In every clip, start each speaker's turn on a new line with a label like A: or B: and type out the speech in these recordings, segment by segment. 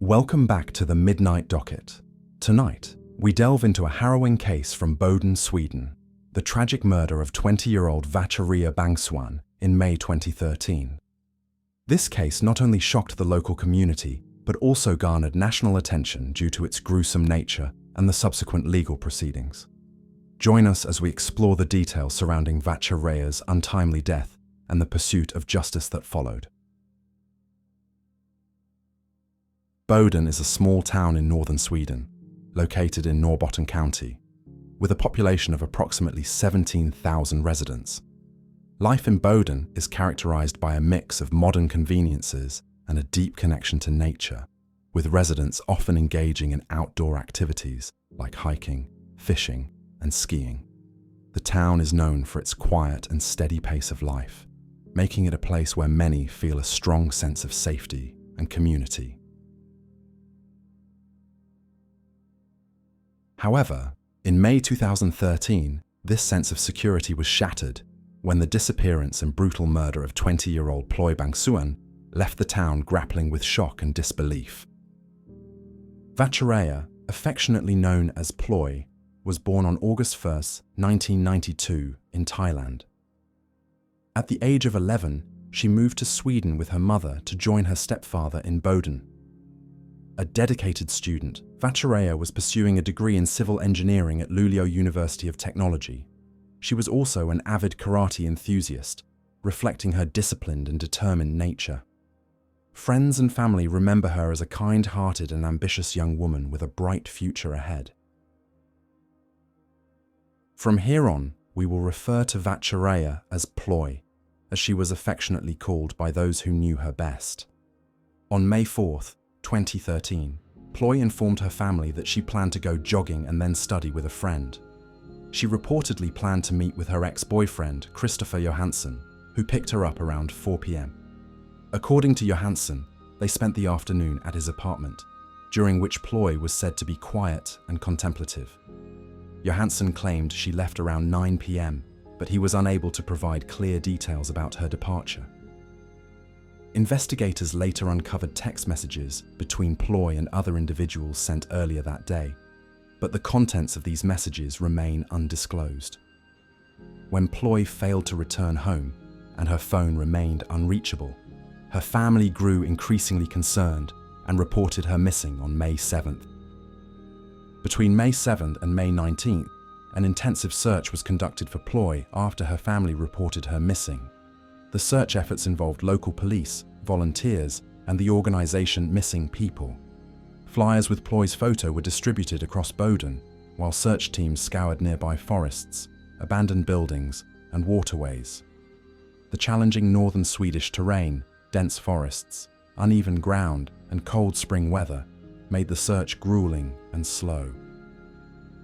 A: Welcome back to the Midnight Docket. Tonight, we delve into a harrowing case from Boden, Sweden, the tragic murder of 20-year-old Vatchareeya Bangsuan in May 2013. This case not only shocked the local community, but also garnered national attention due to its gruesome nature and the subsequent legal proceedings. Join us as we explore the details surrounding Vatchareeya's untimely death and the pursuit of justice that followed. Boden is a small town in northern Sweden, located in Norrbotten County, with a population of approximately 17,000 residents. Life in Boden is characterized by a mix of modern conveniences and a deep connection to nature, with residents often engaging in outdoor activities like hiking, fishing, and skiing. The town is known for its quiet and steady pace of life, making it a place where many feel a strong sense of safety and community. However, in May 2013, this sense of security was shattered when the disappearance and brutal murder of 20-year-old Ploy Bangsuan left the town grappling with shock and disbelief. Vatchareeya, affectionately known as Ploy, was born on August 1, 1992, in Thailand. At the age of 11, she moved to Sweden with her mother to join her stepfather in Boden. A dedicated student, Vatchareeya was pursuing a degree in civil engineering at Luleå University of Technology. She was also an avid karate enthusiast, reflecting her disciplined and determined nature. Friends and family remember her as a kind-hearted and ambitious young woman with a bright future ahead. From here on, we will refer to Vatchareeya as Ploy, as she was affectionately called by those who knew her best. On May 4th, 2013, Ploy informed her family that she planned to go jogging and then study with a friend. She reportedly planned to meet with her ex-boyfriend, Kristoffer Johansson, who picked her up around 4 p.m. According to Johansson, they spent the afternoon at his apartment, during which Ploy was said to be quiet and contemplative. Johansson claimed she left around 9 p.m., but he was unable to provide clear details about her departure. Investigators later uncovered text messages between Ploy and other individuals sent earlier that day, but the contents of these messages remain undisclosed. When Ploy failed to return home and her phone remained unreachable, her family grew increasingly concerned and reported her missing on May 7th. Between May 7th and May 19th, an intensive search was conducted for Ploy after her family reported her missing. The search efforts involved local police, volunteers, and the organization Missing People. Flyers with Ploy's photo were distributed across Boden, while search teams scoured nearby forests, abandoned buildings, and waterways. The challenging northern Swedish terrain, dense forests, uneven ground, and cold spring weather made the search grueling and slow.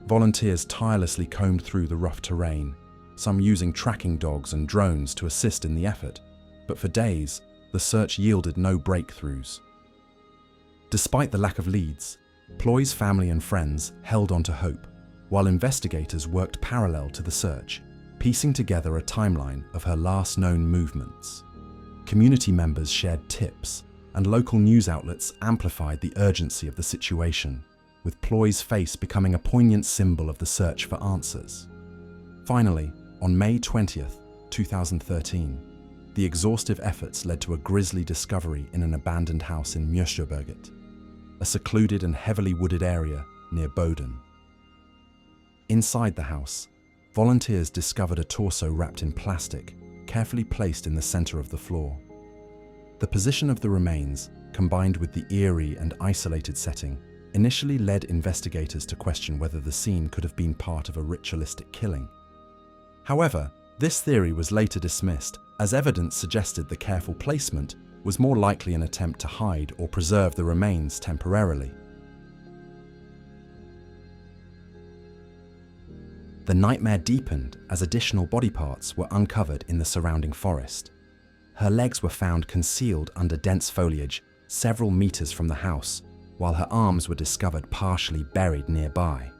A: Volunteers tirelessly combed through the rough terrain, some using tracking dogs and drones to assist in the effort, but for days, the search yielded no breakthroughs. Despite the lack of leads, Ploy's family and friends held on to hope, while investigators worked parallel to the search, piecing together a timeline of her last known movements. Community members shared tips, and local news outlets amplified the urgency of the situation, with Ploy's face becoming a poignant symbol of the search for answers. Finally, on May 20th, 2013, the exhaustive efforts led to a grisly discovery in an abandoned house in Vatchareeya, a secluded and heavily wooded area near Boden. Inside the house, volunteers discovered a torso wrapped in plastic, carefully placed in the center of the floor. The position of the remains, combined with the eerie and isolated setting, initially led investigators to question whether the scene could have been part of a ritualistic killing. However, this theory was later dismissed, as evidence suggested the careful placement was more likely an attempt to hide or preserve the remains temporarily. The nightmare deepened as additional body parts were uncovered in the surrounding forest. Her legs were found concealed under dense foliage several meters from the house, while her arms were discovered partially buried nearby.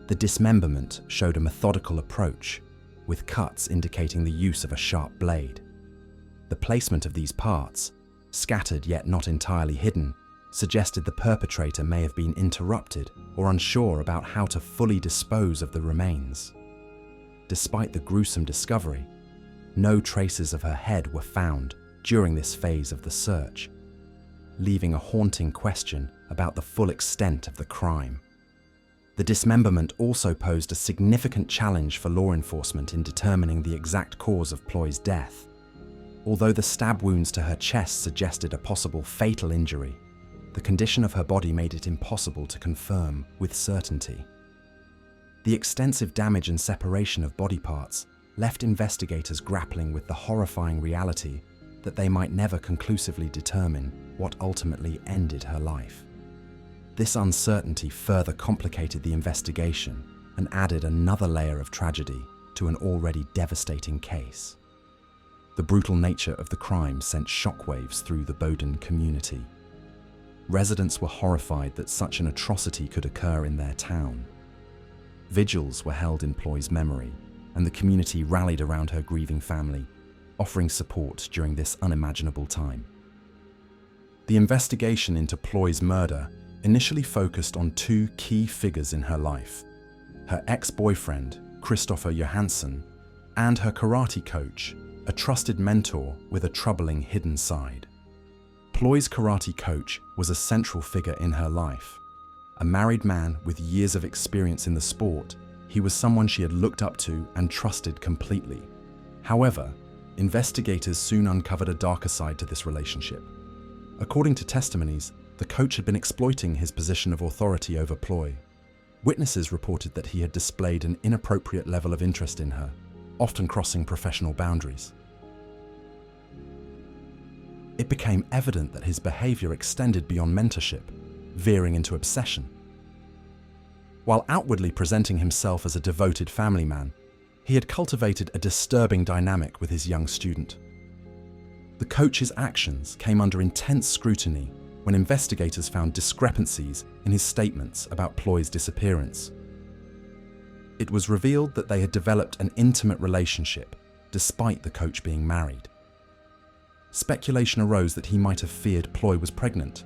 A: The dismemberment showed a methodical approach, with cuts indicating the use of a sharp blade. The placement of these parts, scattered yet not entirely hidden, suggested the perpetrator may have been interrupted or unsure about how to fully dispose of the remains. Despite the gruesome discovery, no traces of her head were found during this phase of the search, leaving a haunting question about the full extent of the crime. The dismemberment also posed a significant challenge for law enforcement in determining the exact cause of Ploy's death. Although the stab wounds to her chest suggested a possible fatal injury, the condition of her body made it impossible to confirm with certainty. The extensive damage and separation of body parts left investigators grappling with the horrifying reality that they might never conclusively determine what ultimately ended her life. This uncertainty further complicated the investigation and added another layer of tragedy to an already devastating case. The brutal nature of the crime sent shockwaves through the Boden community. Residents were horrified that such an atrocity could occur in their town. Vigils were held in Ploy's memory, and the community rallied around her grieving family, offering support during this unimaginable time. The investigation into Ploy's murder initially focused on two key figures in her life: her ex-boyfriend, Kristoffer Johansson, and her karate coach, a trusted mentor with a troubling hidden side. Ploy's karate coach was a central figure in her life. A married man with years of experience in the sport, he was someone she had looked up to and trusted completely. However, investigators soon uncovered a darker side to this relationship. According to testimonies, the coach had been exploiting his position of authority over Ploy. Witnesses reported that he had displayed an inappropriate level of interest in her, often crossing professional boundaries. It became evident that his behavior extended beyond mentorship, veering into obsession. While outwardly presenting himself as a devoted family man, he had cultivated a disturbing dynamic with his young student. The coach's actions came under intense scrutiny when investigators found discrepancies in his statements about Ploy's disappearance. It was revealed that they had developed an intimate relationship, despite the coach being married. Speculation arose that he might have feared Ploy was pregnant,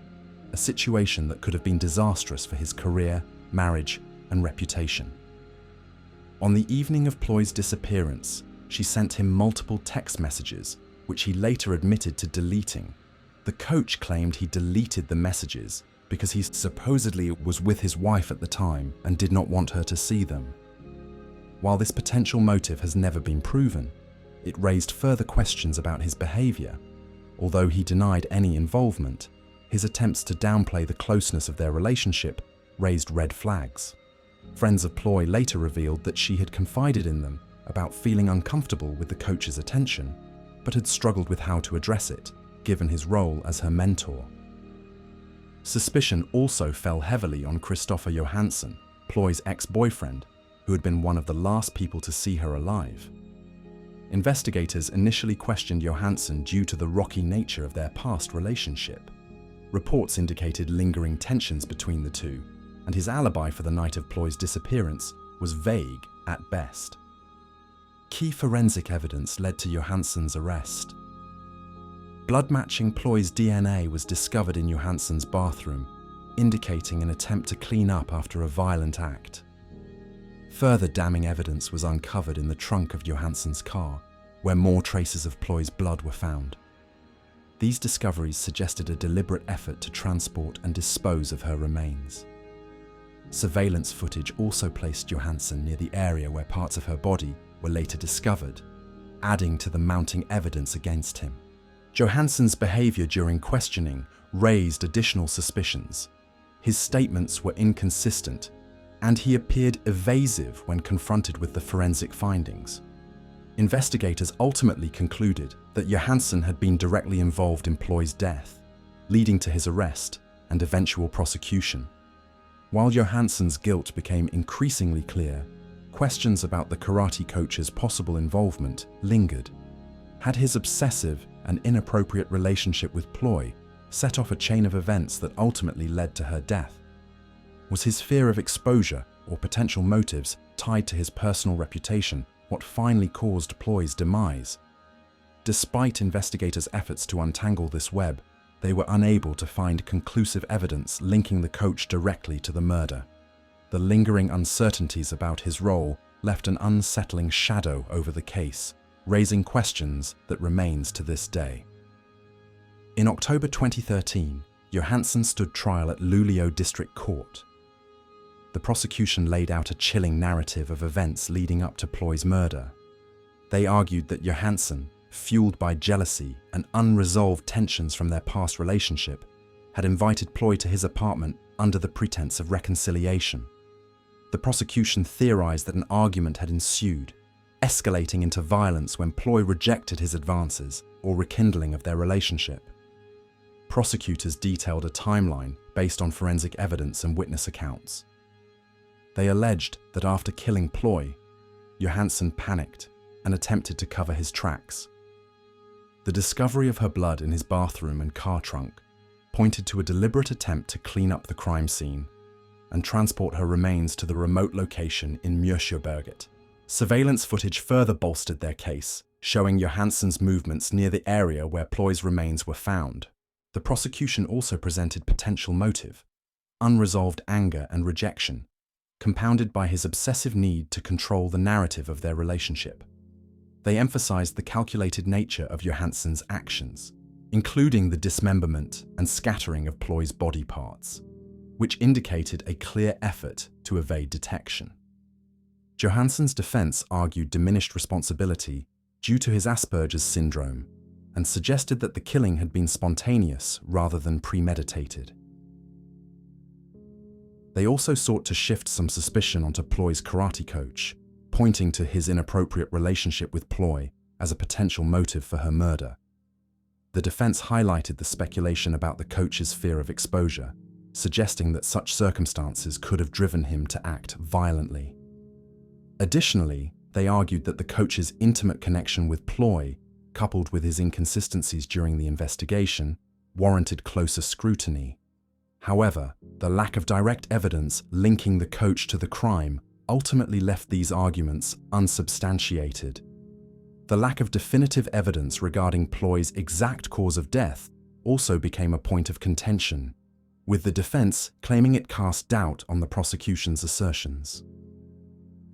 A: a situation that could have been disastrous for his career, marriage, and reputation. On the evening of Ploy's disappearance, she sent him multiple text messages, which he later admitted to deleting. The coach claimed he deleted the messages because he supposedly was with his wife at the time and did not want her to see them. While this potential motive has never been proven, it raised further questions about his behavior. Although he denied any involvement, his attempts to downplay the closeness of their relationship raised red flags. Friends of Ploy later revealed that she had confided in them about feeling uncomfortable with the coach's attention, but had struggled with how to address it, given his role as her mentor. Suspicion also fell heavily on Kristoffer Johansson, Ploy's ex-boyfriend, who had been one of the last people to see her alive. Investigators initially questioned Johansson due to the rocky nature of their past relationship. Reports indicated lingering tensions between the two, and his alibi for the night of Ploy's disappearance was vague at best. Key forensic evidence led to Johansson's arrest. Blood matching Ploy's DNA was discovered in Johansson's bathroom, indicating an attempt to clean up after a violent act. Further damning evidence was uncovered in the trunk of Johansson's car, where more traces of Ploy's blood were found. These discoveries suggested a deliberate effort to transport and dispose of her remains. Surveillance footage also placed Johansson near the area where parts of her body were later discovered, adding to the mounting evidence against him. Johansson's behavior during questioning raised additional suspicions. His statements were inconsistent, and he appeared evasive when confronted with the forensic findings. Investigators ultimately concluded that Johansson had been directly involved in Ploy's death, leading to his arrest and eventual prosecution. While Johansson's guilt became increasingly clear, questions about the karate coach's possible involvement lingered. Had his obsessive and inappropriate relationship with Ploy set off a chain of events that ultimately led to her death? Was his fear of exposure or potential motives tied to his personal reputation what finally caused Ploy's demise? Despite investigators' efforts to untangle this web, they were unable to find conclusive evidence linking the coach directly to the murder. The lingering uncertainties about his role left an unsettling shadow over the case, raising questions that remains to this day. In October 2013, Johansson stood trial at Luleå District Court. The prosecution laid out a chilling narrative of events leading up to Ploy's murder. They argued that Johansson, fueled by jealousy and unresolved tensions from their past relationship, had invited Ploy to his apartment under the pretense of reconciliation. The prosecution theorized that an argument had ensued, escalating into violence when Ploy rejected his advances or rekindling of their relationship. Prosecutors detailed a timeline based on forensic evidence and witness accounts. They alleged that after killing Ploy, Johansson panicked and attempted to cover his tracks. The discovery of her blood in his bathroom and car trunk pointed to a deliberate attempt to clean up the crime scene and transport her remains to the remote location in Mjölsjöberget. Surveillance footage further bolstered their case, showing Johansson's movements near the area where Ploy's remains were found. The prosecution also presented potential motive: unresolved anger and rejection, compounded by his obsessive need to control the narrative of their relationship. They emphasized the calculated nature of Johansson's actions, including the dismemberment and scattering of Ploy's body parts, which indicated a clear effort to evade detection. Johansson's defense argued diminished responsibility due to his Asperger's syndrome and suggested that the killing had been spontaneous rather than premeditated. They also sought to shift some suspicion onto Ploy's karate coach, pointing to his inappropriate relationship with Ploy as a potential motive for her murder. The defense highlighted the speculation about the coach's fear of exposure, suggesting that such circumstances could have driven him to act violently. Additionally, they argued that the coach's intimate connection with Ploy, coupled with his inconsistencies during the investigation, warranted closer scrutiny. However, the lack of direct evidence linking the coach to the crime ultimately left these arguments unsubstantiated. The lack of definitive evidence regarding Ploy's exact cause of death also became a point of contention, with the defense claiming it cast doubt on the prosecution's assertions.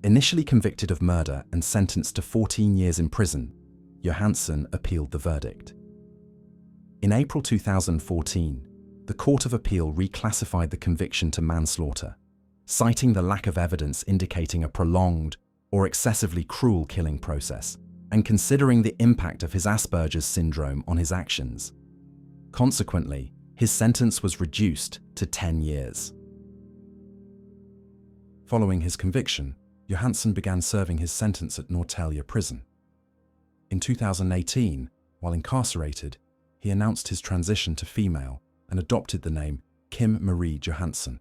A: Initially convicted of murder and sentenced to 14 years in prison, Johansson appealed the verdict. In April 2014, the Court of Appeal reclassified the conviction to manslaughter, citing the lack of evidence indicating a prolonged or excessively cruel killing process, and considering the impact of his Asperger's syndrome on his actions. Consequently, his sentence was reduced to 10 years. Following his conviction, Johansson began serving his sentence at Norrtälje prison. In 2018, while incarcerated, he announced his transition to female and adopted the name Kim Marie Johansson.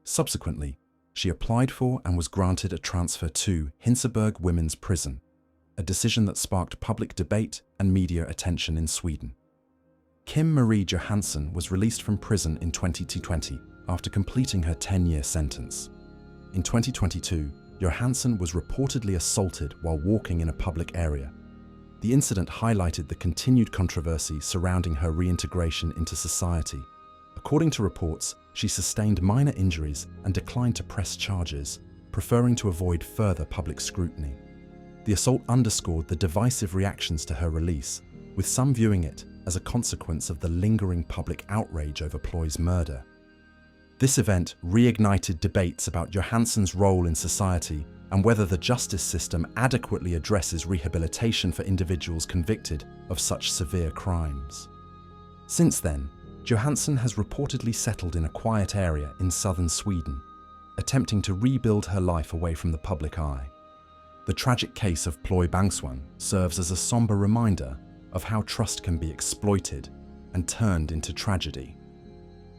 A: Subsequently, she applied for and was granted a transfer to Hinseberg Women's Prison, a decision that sparked public debate and media attention in Sweden. Kim Marie Johansson was released from prison in 2020 after completing her 10-year sentence. In 2022, Johansson was reportedly assaulted while walking in a public area. The incident highlighted the continued controversy surrounding her reintegration into society. According to reports, she sustained minor injuries and declined to press charges, preferring to avoid further public scrutiny. The assault underscored the divisive reactions to her release, with some viewing it as a consequence of the lingering public outrage over Ploy's murder. This event reignited debates about Johansson's role in society and whether the justice system adequately addresses rehabilitation for individuals convicted of such severe crimes. Since then, Johansson has reportedly settled in a quiet area in southern Sweden, attempting to rebuild her life away from the public eye. The tragic case of Ploy Bangsuan serves as a somber reminder of how trust can be exploited and turned into tragedy.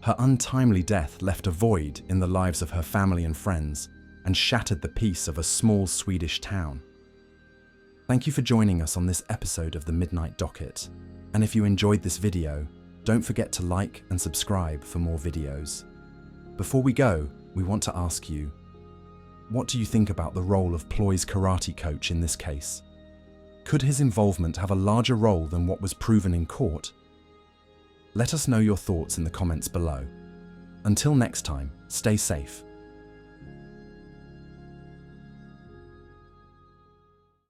A: Her untimely death left a void in the lives of her family and friends and shattered the peace of a small Swedish town. Thank you for joining us on this episode of the Midnight Docket, and if you enjoyed this video, don't forget to like and subscribe for more videos. Before we go, we want to ask you, what do you think about the role of Ploy's karate coach in this case? Could his involvement have a larger role than what was proven in court? Let us know your thoughts in the comments below. Until next time, stay safe.